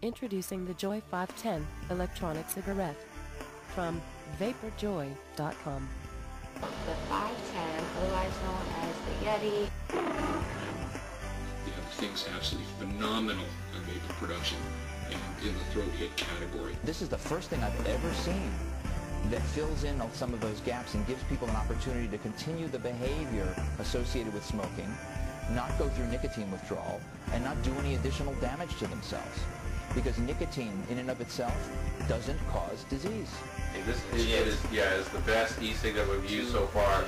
Introducing the Joy 510 electronic cigarette from vaporjoye.com. The 510, otherwise known as the Yeti. The thing's absolutely phenomenal in vapor production and in the throat hit category. This is the first thing I've ever seen that fills in on some of those gaps and gives people an opportunity to continue the behavior associated with smoking, not go through nicotine withdrawal, and not do any additional damage to themselves. Because nicotine in and of itself doesn't cause disease. This is the best e-cig that we've used so far.